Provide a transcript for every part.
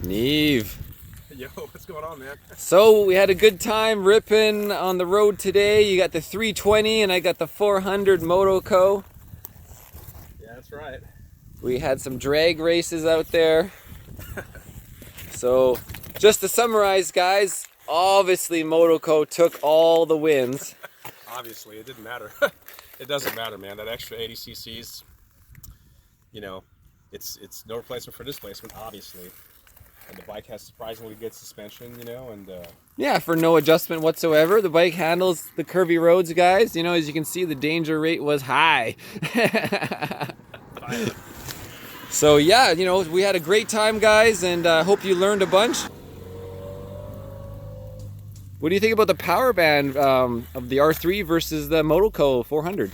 Neive. Yo, what's going on, man? So we had a good time ripping on the road today. You got the 320 and I got the 400 Motoko. Yeah, that's right. We had some drag races out there. So just to summarize, guys, obviously Motoko took all the wins. Obviously, it didn't matter. It doesn't matter, man. That extra 80 cc's, you know, it's no replacement for displacement, obviously. And the bike has surprisingly good suspension, you know, and yeah, for no adjustment whatsoever. The bike handles the curvy roads, guys. You know, as you can see, the danger rate was high. So yeah, you know, we had a great time, guys, and hope you learned a bunch. What do you think about the power band of the R3 versus the Motoko 400?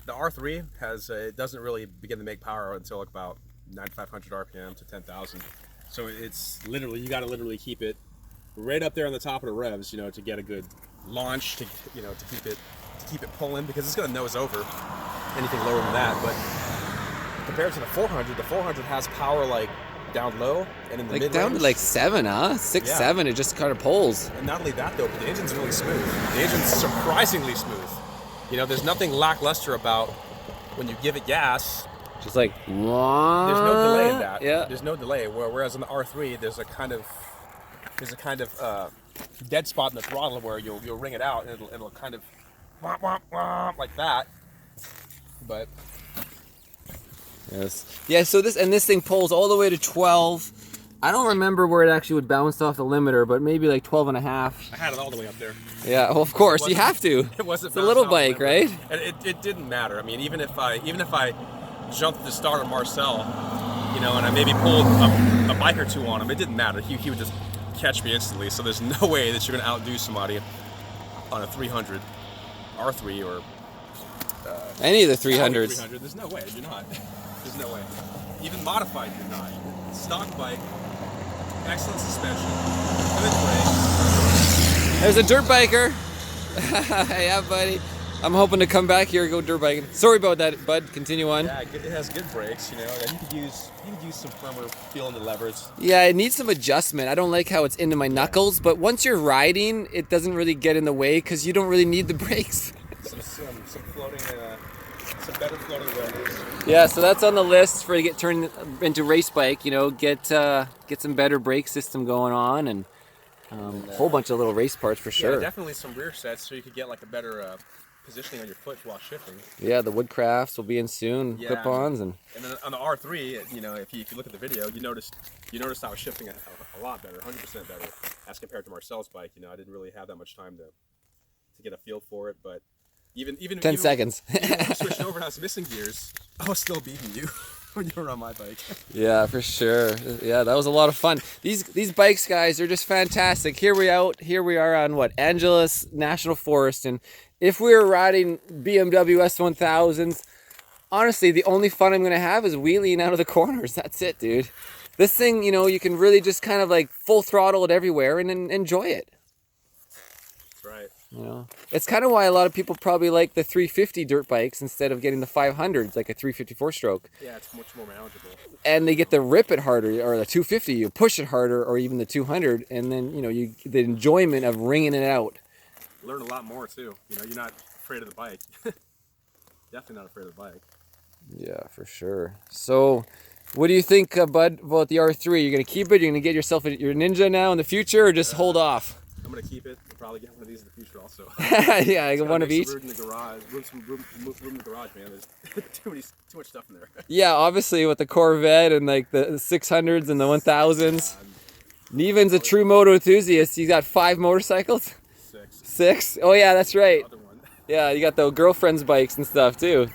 The R3 has it doesn't really begin to make power until like about 9,500 RPM to 10,000. So it's literally, you got to literally keep it right up there on the top of the revs, you know, to get a good launch, to, you know, to keep it pulling, because it's going to nose over anything lower than that. But compared to the 400 has power like down low and in the mid-range. Down to like 7, huh? 6, yeah. 7, it just kind of pulls. And not only that though, but the engine's really smooth. The engine's surprisingly smooth. You know, there's nothing lackluster about when you give it gas. Just like, there's no delay in that. Yeah. There's no delay. Whereas on the R3, there's a kind of dead spot in the throttle where you'll ring it out and it'll kind of womp, womp, womp, like that. But yes, yeah. So this thing pulls all the way to 12. I don't remember where it actually would bounce off the limiter, but maybe like 12 and a half. I had it all the way up there. Yeah, well, of course you have to. It wasn't. It's a little bike, right? And it didn't matter. I mean, even if I jumped the start of Marcel, you know, and I maybe pulled a bike or two on him, it didn't matter. He would just catch me instantly. So there's no way that you're going to outdo somebody on a 300 R3 or any of the 300s. There's no way you're not. There's no way. Even modified, you're not. Stock bike, excellent suspension, good brakes. There's a dirt biker. Yeah, buddy. I'm hoping to come back here and go dirt biking. Sorry about that, bud. Continue on. Yeah, it has good brakes, you know, and you could use some firmer feel in the levers. Yeah, it needs some adjustment. I don't like how it's into my knuckles, but once you're riding, it doesn't really get in the way because you don't really need the brakes. Some floating, some better floating wheels. Yeah, so that's on the list for to get turned into race bike. You know, get some better brake system going on, and a whole bunch of little race parts for sure. Yeah, definitely some rear sets so you could get like a better positioning on your foot while shifting. Yeah, the Woodcrafts will be in soon, yeah, clip-ons, and then on the R3, you know, if you look at the video, you noticed I was shifting a lot better, 100% better, as compared to Marcel's bike. You know, I didn't really have that much time to get a feel for it, but even 10 seconds. Even when you switched over and I was missing gears, I was still beating you when you were on my bike. Yeah, for sure. Yeah, that was a lot of fun. These bikes, guys, are just fantastic. Here we are on what, Angeles National Forest, and if we were riding BMW S1000s, honestly, the only fun I'm gonna have is wheeling out of the corners. That's it, dude. This thing, you know, you can really just kind of like full throttle it everywhere and enjoy it. That's right. You know, it's kind of why a lot of people probably like the 350 dirt bikes instead of getting the 500s, like a 354 stroke. Yeah, it's much more manageable. And they get the rip it harder, or the 250, you push it harder, or even the 200, and then, you know, the enjoyment of ringing it out. Learn a lot more too. You know, you're not afraid of the bike. Definitely not afraid of the bike. Yeah, for sure. So, what do you think, bud, about the R3? You're gonna keep it? You're gonna get yourself your Ninja now in the future, or just hold off? I'm gonna keep it. I'll probably get one of these in the future also. Yeah, I got one of each. Room in the garage. Room in the garage, man. There's too much stuff in there. Yeah, obviously with the Corvette and like the 600s and the 1000s. Neiven's a true moto enthusiast. He's got 5 motorcycles. 6? Oh yeah, that's right. Yeah, you got the girlfriend's bikes and stuff too.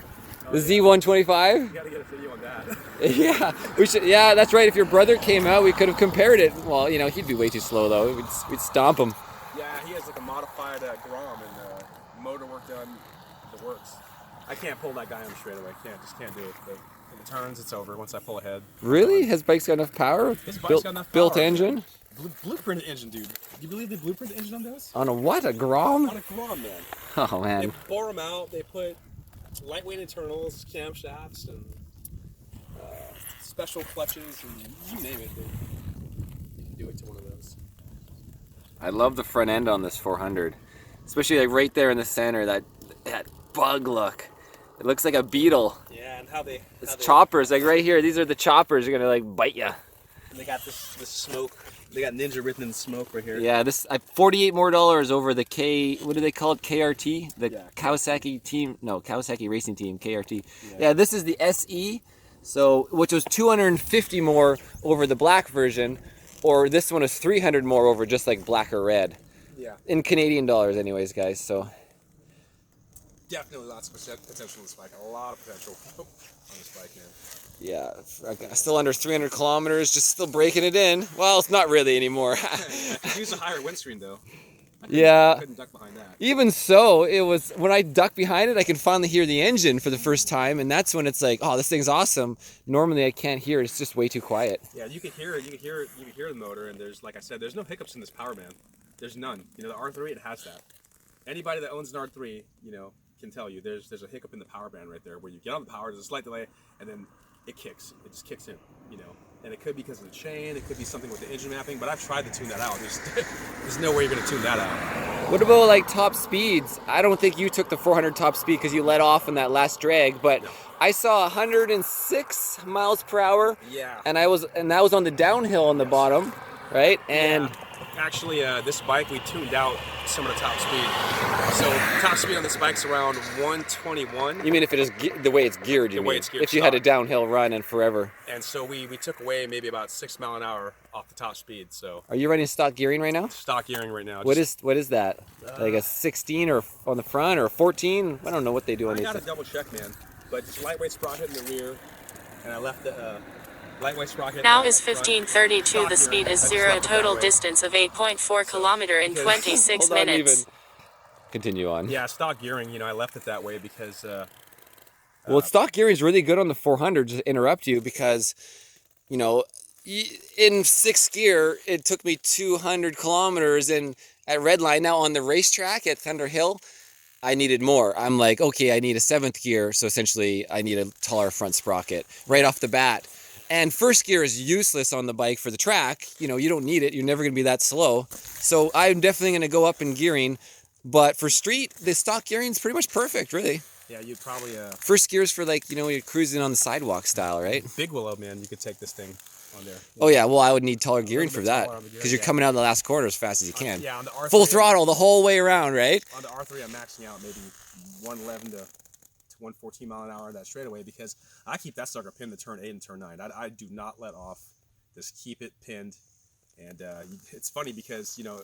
The Z125. You gotta get a video on that. Yeah, we should. Yeah, that's right. If your brother came out, we could have compared it. Well, you know, he'd be way too slow though. We'd stomp him. Yeah, he has like a modified Grom and motor work done. The works. I can't pull that guy on the straightaway. Just can't do it. But in the turns, it's over once I pull ahead. Really? His bike's got enough power? His bike's got enough power. Built engine? Blueprint engine, dude. Do you believe they blueprint engine on those? On a what? A Grom? On a Grom, man. Oh man. They bore them out. They put lightweight internals, camshafts, and special clutches, and you name it. do it to one of those. I love the front end on this 400, especially like right there in the center. That bug look. It looks like a beetle. Yeah, and how they... It's choppers, like right here. These are the choppers. You're gonna like bite ya. And they got this smoke. They got Ninja written in smoke right here. Yeah, this $48 more over the what do they call it? KRT, the Kawasaki team. No, Kawasaki Racing Team KRT. Yeah, this is the SE, so which was 250 more over the black version, or this one is 300 more over just like black or red. Yeah. In Canadian dollars, anyways, guys. So. Definitely lots of potential on this bike. A lot of potential on this bike, man. Yeah, still under 300 kilometers, just still breaking it in. Well, it's not really anymore. Use a higher windscreen though. I couldn't duck behind that. Even so, it was when I duck behind it, I can finally hear the engine for the first time, and that's when it's like, oh, this thing's awesome. Normally, I can't hear it; it's just way too quiet. Yeah, you can hear it. You can hear the motor, and there's, like I said, there's no hiccups in this power band. There's none. You know, the R3, it has that. Anybody that owns an R3, you know, can tell you there's a hiccup in the power band right there where you get on the power, there's a slight delay, and then it kicks. It just kicks in, you know. And it could be because of the chain, it could be something with the engine mapping, but I've tried to tune that out. There's no way you're going to tune that out. What about like top speeds? I don't think you took the 400 top speed because you let off in that last drag, but no. I saw 106 miles per hour. Yeah. And that was on the downhill on the bottom, right? And yeah. Actually, this bike, we tuned out some of the top speed. So top speed on this bike's around 121. You mean if it is the way it's geared, the way it's geared. If you had a downhill run and forever. And so we took away maybe about 6 miles an hour off the top speed. So. Are you running stock gearing right now? Stock gearing right now. What is that? Like a 16 or on the front or 14? I don't know what they do on these. I got to double check, man. But just lightweight sprocket in the rear, and I left the. Lightweight sprocket. Now is 15:32. The speed is 0. Total distance of 8.4 km in 26 minutes. Continue on. Yeah, stock gearing. You know, I left it that way because. Well, stock gearing is really good on the 400. Just to interrupt you because, you know, in 6th gear it took me 200 kilometers, and at Redline now on the racetrack at Thunder Hill, I needed more. I'm like, okay, I need a 7th gear, so essentially I need a taller front sprocket right off the bat. And 1st gear is useless on the bike for the track. You know, you don't need it. You're never going to be that slow. So I'm definitely going to go up in gearing. But for street, the stock gearing is pretty much perfect, really. Yeah, you'd probably... 1st gear is for, like, you know, you're cruising on the sidewalk style, right? Big Willow, man, you could take this thing on there. Oh, yeah. Well, I would need taller gearing for that. Because you're coming out of the last quarter as fast as you can. Yeah, on the R3... Full throttle the whole way around, right? On the R3, I'm maxing out maybe 111 to 114 mile an hour on that straightaway because I keep that sucker pinned to turn 8 and turn 9. I do not let off. Just keep it pinned. And it's funny because, you know,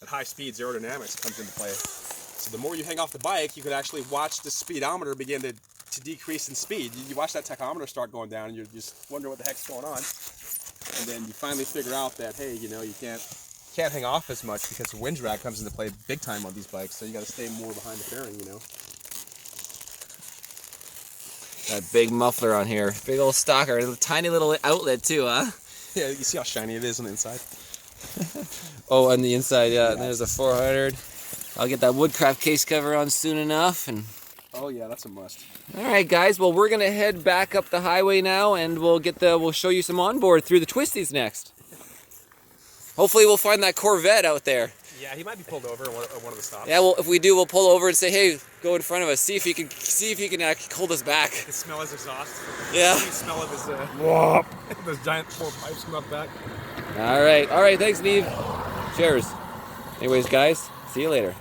at high speeds, aerodynamics comes into play. So the more you hang off the bike, you could actually watch the speedometer begin to decrease in speed. You watch that tachometer start going down and you're just wondering what the heck's going on. And then you finally figure out that, hey, you know, you can't hang off as much because the wind drag comes into play big time on these bikes. So you got to stay more behind the fairing, you know. That big muffler on here. Big old stalker. A tiny little outlet too, huh? Yeah, you see how shiny it is on the inside? Oh, on the inside, yeah. And there's a 400. I'll get that Woodcraft case cover on soon enough. And oh yeah, that's a must. All right, guys. Well, we're gonna head back up the highway now, and we'll show you some onboard through the twisties next. Hopefully, we'll find that Corvette out there. Yeah, he might be pulled over at one of the stops. Yeah, well, if we do, we'll pull over and say, "Hey, go in front of us. See if you can hold us back." You can smell his exhaust. Yeah. You can smell of his those giant 4 pipes come out the back. All right. Thanks, Neive. Cheers. Anyways, guys, see you later.